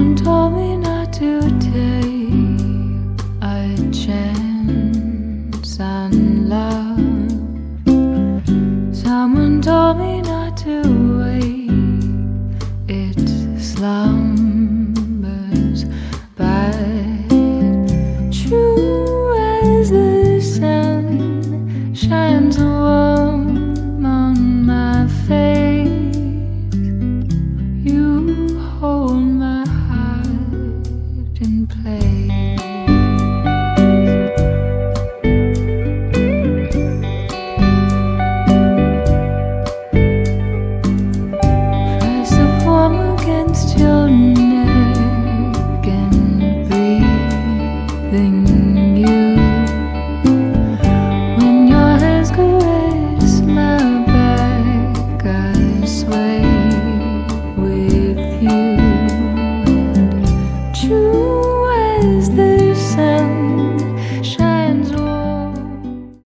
Someone told me not to take a chance on love. Someone told me not to wait. It slumbers, but true as the sun shines warm on my face. You hold my heart in place.